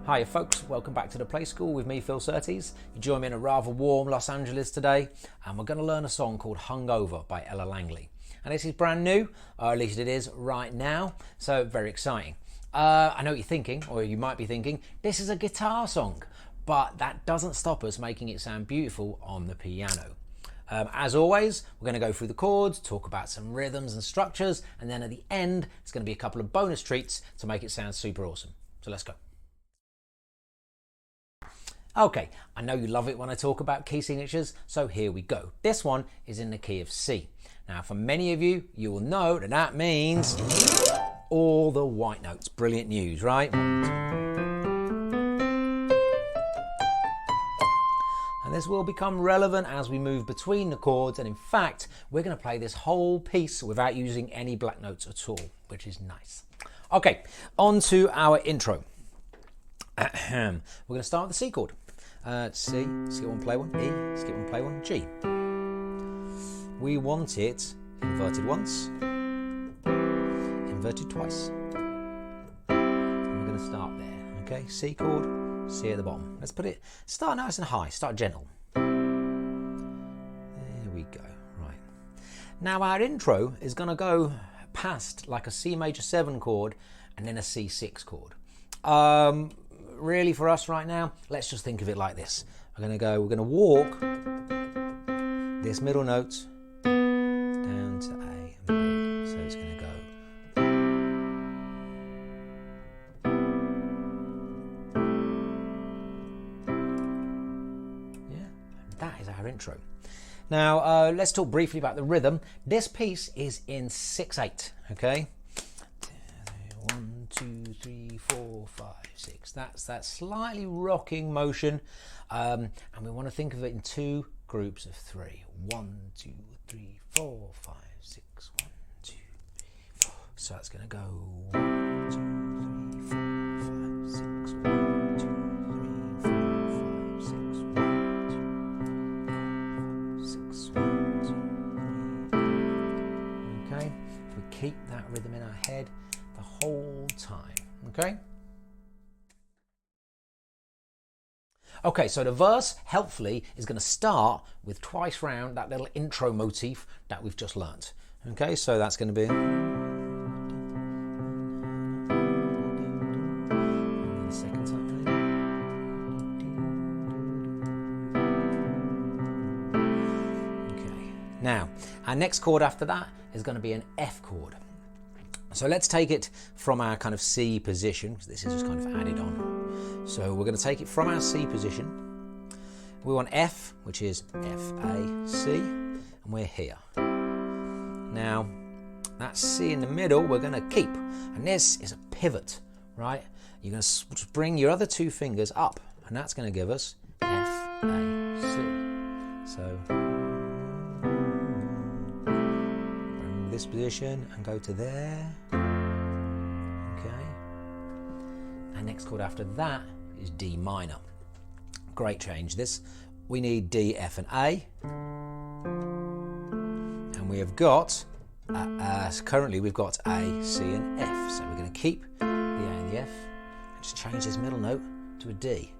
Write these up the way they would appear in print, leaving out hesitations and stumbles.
Hiya folks, welcome back to the Play School with me, Phil Surtees. You join me in a rather warm Los Angeles today, and we're going to learn a song called Hungover by Ella Langley. And this is brand new, or at least it is right now, so very exciting. I know what you're thinking, or you might be thinking, this is a guitar song, but that doesn't stop us making it sound beautiful on the piano. As always, we're going to go through the chords, talk about some rhythms and structures, and then at the end, it's going to be a couple of bonus treats to make it sound super awesome. So let's go. Okay, I know you love it when I talk about key signatures, so here we go. This one is in the key of C. Now, for many of you, you will know that that means all the white notes. Brilliant news, right? And this will become relevant as we move between the chords, and in fact, we're going to play this whole piece without using any black notes at all, which is nice. Okay, on to our intro. We're going to start with the C chord. C, skip one, play one, E, skip one, play one, G. We want it inverted once, inverted twice. And we're going to start there, okay? C chord, C at the bottom. Let's put it, start nice and high, start gentle. There we go, right. Now our intro is going to go past like a C major 7 chord and then a C6 chord. Really for us right now, let's just think of it like this. We're going to walk this middle note down to A and B. So it's going to go. Yeah, that is our intro. Now let's talk briefly about the rhythm. This piece is in 6/8, okay? 1, 2, 3, 4, 5, 6. That's that slightly rocking motion, and we want to think of it in 2 groups of 3. 1, 2, 3, 4, 5, 6. 1, 2, 3, 4. So that's going to go 1, 2, 3, 4, 5, 6. 1, 2, 3, 4, 5, 6. 1, 2, 3. Okay, we keep that rhythm in our head the whole time, okay? Okay, so the verse, helpfully, is going to start with twice round that little intro motif that we've just learnt. Okay, so that's going to be... And the second time. Okay, now, our next chord after that is going to be an F chord. So let's take it from our kind of C position, because this is just kind of added on. So we're going to take it from our C position. We want F, which is F, A, C, and we're here. Now, that C in the middle, we're going to keep. And this is a pivot, right? You're going to just bring your other 2 fingers up, and that's going to give us F, A, C. So, this position and go to there. Okay. And next chord after that is D minor. Great change this. We need D, F and A. And we have got, currently we've got A, C and F. So we're going to keep the A and the F and just change this middle note to a D.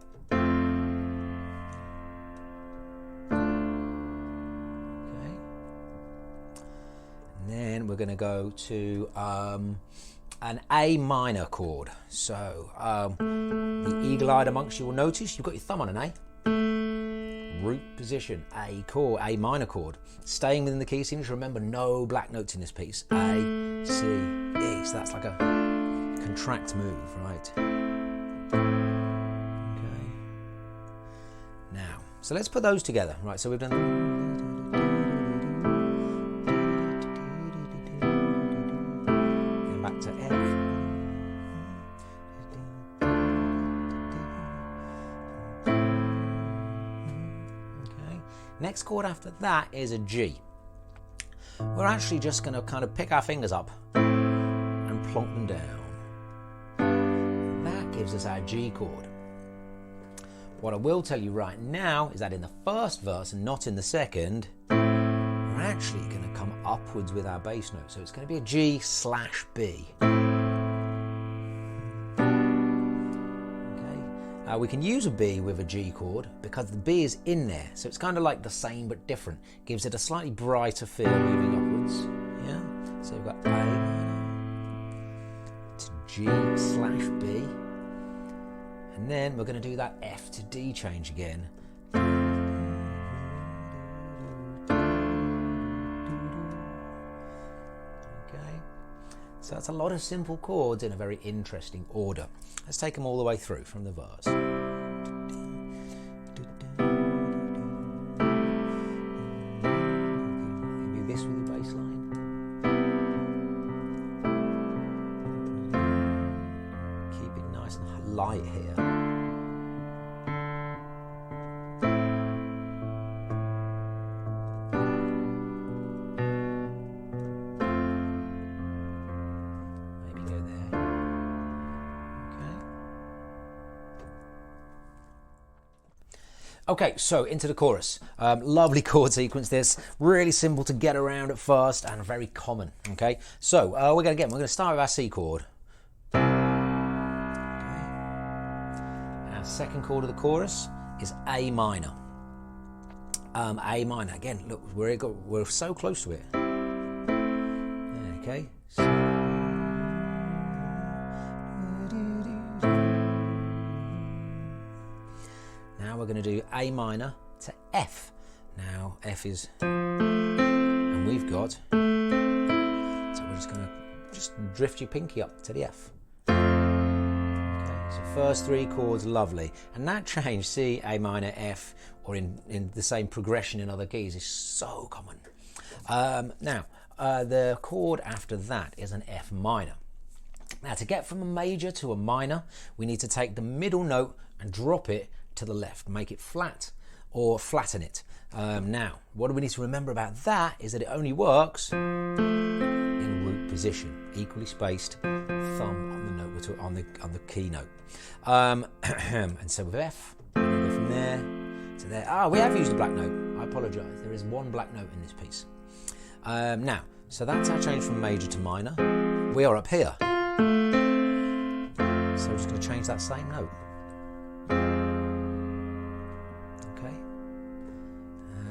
Then we're going to go to an A minor chord. So the eagle-eyed amongst you will notice you've got your thumb on an A. Root position, A chord, A minor chord. Staying within the key signature, remember no black notes in this piece. A, C, E. So that's like a contract move, right? Okay. Now, so let's put those together. Right, so we've done... back to F. Okay. Next chord after that is a G. We're actually just going to kind of pick our fingers up and plonk them down. That gives us our G chord. What I will tell you right now is that in the first verse and not in the second, we're actually going to come upwards with our bass note. So it's going to be a G/B. Okay. We can use a B with a G chord because the B is in there, so it's kind of like the same but different. Gives it a slightly brighter feel moving upwards. Yeah. So we've got A minor to G/B, and then we're going to do that F to D change again. So that's a lot of simple chords in a very interesting order. Let's take them all the way through from the verse. Maybe this with the bass line. Keep it nice and light here. Okay, so into the chorus. Lovely chord sequence this, really simple to get around at first and very common, okay? So we're going to start with our C chord. Okay. Our second chord of the chorus is A minor. A minor, again, look, we're so close to it. Okay. We're going to do A minor to F. Now F is, and we've got, so we're just going to drift your pinky up to the F. Okay, so first three chords, lovely. And that change, C, A minor, F, or in the same progression in other keys is so common. Now, the chord after that is an F minor. Now to get from a major to a minor, we need to take the middle note and drop it to the left, make it flat or flatten it. Now, what do we need to remember about that is that it only works in root position, equally spaced, thumb on the note, on the key note. And so with F, we're going to go from there to there. We have used a black note. I apologise. There is one black note in this piece. Now, so that's our change from major to minor. We are up here. So we're just going to change that same note.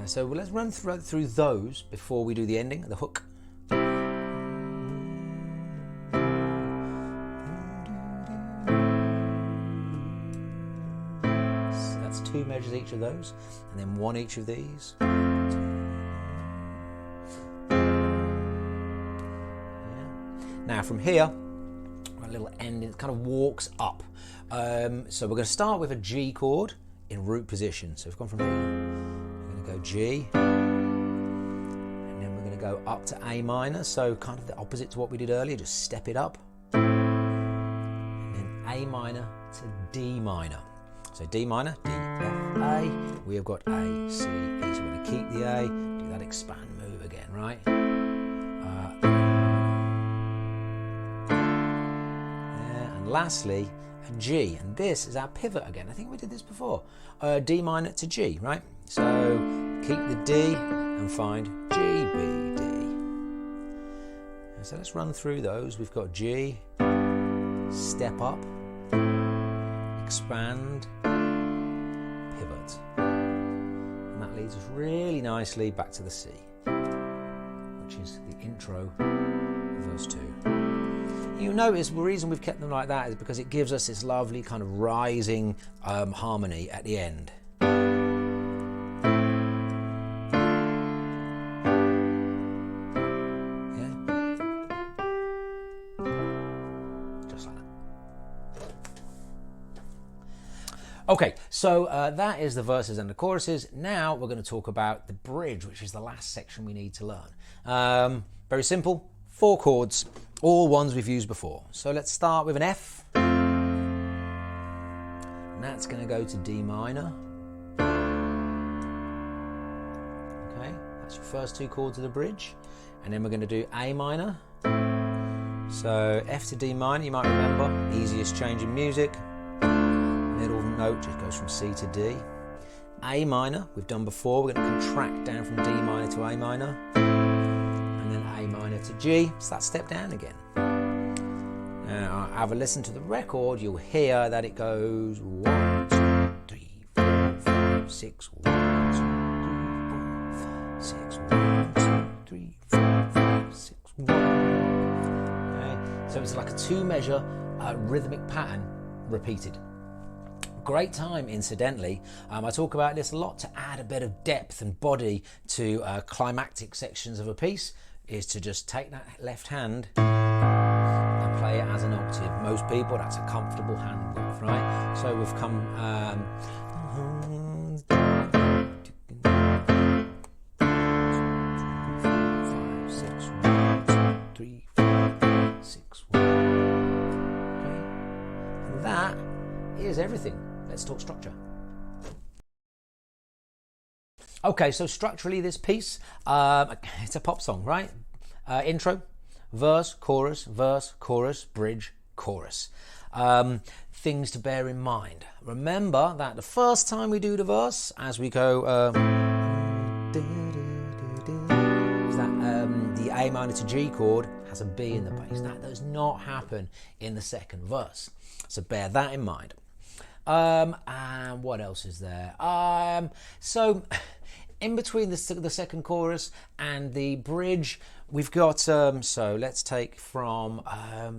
So let's run through those before we do the ending, the hook. So that's 2 measures each of those, and then 1 each of these. Yeah. Now from here, a little ending, it kind of walks up. So we're going to start with a G chord in root position. So we've gone from here. Go G, and then we're going to go up to A minor, so kind of the opposite to what we did earlier, just step it up, and then A minor to D minor. So D minor, D, F, A, we have got A, C, E, so we're going to keep the A, do that expand move again, right? And lastly, a G, and this is our pivot again. I think we did this before. D minor to G, right? So keep the D and find G, B, D. So let's run through those. We've got G, step up, expand, pivot. And that leads us really nicely back to the C, which is the intro of verse 2. You'll notice the reason we've kept them like that is because it gives us this lovely kind of rising harmony at the end. Okay, so that is the verses and the choruses. Now we're going to talk about the bridge, which is the last section we need to learn. Very simple, 4 chords, all ones we've used before. So let's start with an F. And that's going to go to D minor. Okay, that's your first 2 chords of the bridge. And then we're going to do A minor. So F to D minor, you might remember, easiest change in music. Middle note just goes from C to D. A minor, we've done before, we're going to contract down from D minor to A minor. And then A minor to G, so that step down again. Now, have a listen to the record, you'll hear that it goes 1, 2, 6, 1, 2, 3, 4, 6, 1, 2, 3, 4, 5, 6, 1. Okay, so it's like a 2-measure rhythmic pattern repeated. Great time, incidentally. I talk about this a lot to add a bit of depth and body to climactic sections of a piece, is to just take that left hand and play it as an octave. Most people, that's a comfortable hand width, right? So we've come. 5, 6, 1, 2, 3, 4, 6, 1. Okay, and that is everything. Let's talk structure. Okay, so structurally this piece, it's a pop song, right? Intro, verse, chorus, bridge, chorus. Things to bear in mind. Remember that the first time we do the verse, as we go, the A minor to G chord has a B in the bass. That does not happen in the second verse. So bear that in mind. And what else is there? So in between the second chorus and the bridge, we've got, so let's take from, now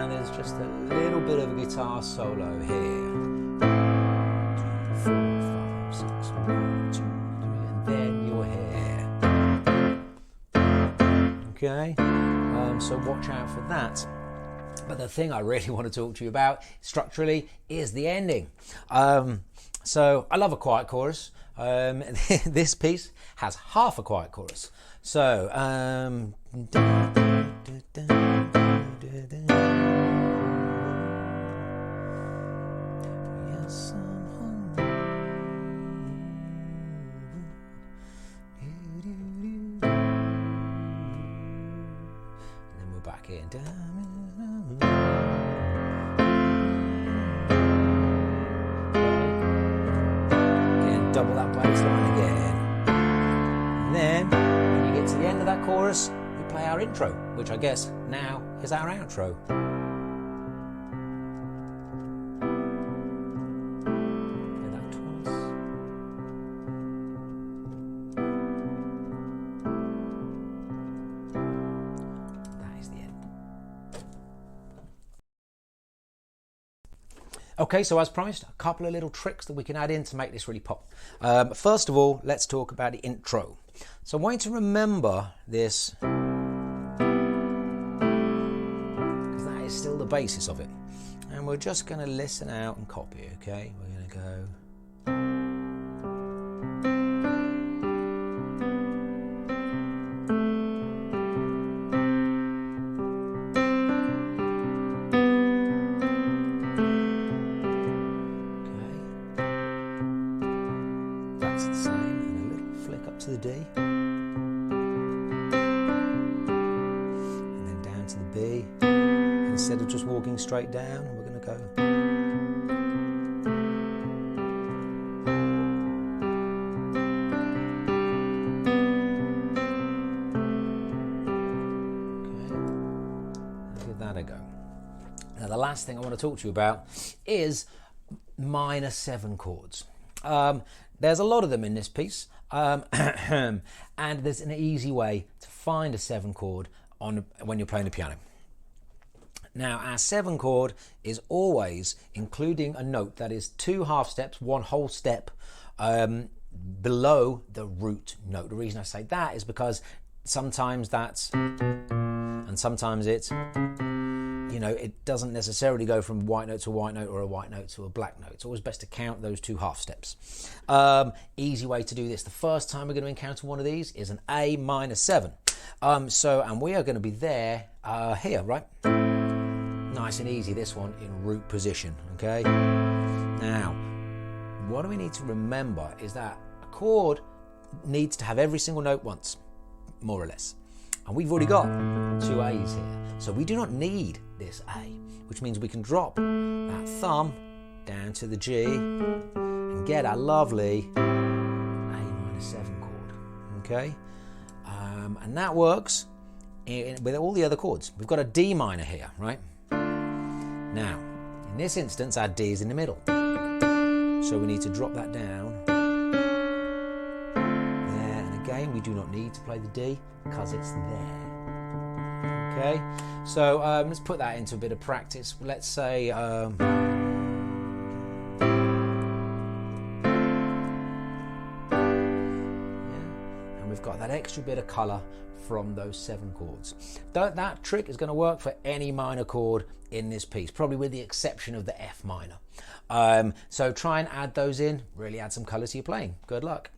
there's just a little bit of a guitar solo here. 2, 4, 5, 6, 1, 2, 3, and then you're here. Okay, so watch out for that. But the thing I really want to talk to you about structurally is the ending. So I love a quiet chorus. This piece has half a quiet chorus. So back in. Again, double that bass line again. And then, when you get to the end of that chorus, we play our intro, which I guess now is our outro. Play that twice. Okay, so as promised, a couple of little tricks that we can add in to make this really pop. First of all, let's talk about the intro. So I want you to remember this, because that is still the basis of it. And we're just going to listen out and copy, okay? We're going to go... That's the same, and a little flick up to the D, and then down to the B. And instead of just walking straight down, we're going to go. Okay, I'll give that a go. Now the last thing I want to talk to you about is minor 7 chords. There's a lot of them in this piece, and there's an easy way to find a 7 chord when you're playing the piano. Now, our 7 chord is always including a note that is 2 half steps, 1 whole step below the root note. The reason I say that is because sometimes that's, and sometimes it's, you know, it doesn't necessarily go from white note to white note or a white note to a black note. It's always best to count those 2 half steps. Easy way to do this. The first time we're going to encounter one of these is an A minor 7. And we are going to be there, here, right? Nice and easy, this one in root position, okay? Now, what do we need to remember is that a chord needs to have every single note once, more or less. And we've already got 2 A's here. So we do not need this A, which means we can drop that thumb down to the G and get our lovely A minor 7 chord, okay? And that works with all the other chords. We've got a D minor here, right? Now, in this instance, our D is in the middle. So we need to drop that down. There, and again, we do not need to play the D because it's there. Okay, so let's put that into a bit of practice. Let's say, and we've got that extra bit of colour from those 7 chords. That trick is going to work for any minor chord in this piece, probably with the exception of the F minor. So try and add those in, really add some colour to your playing. Good luck.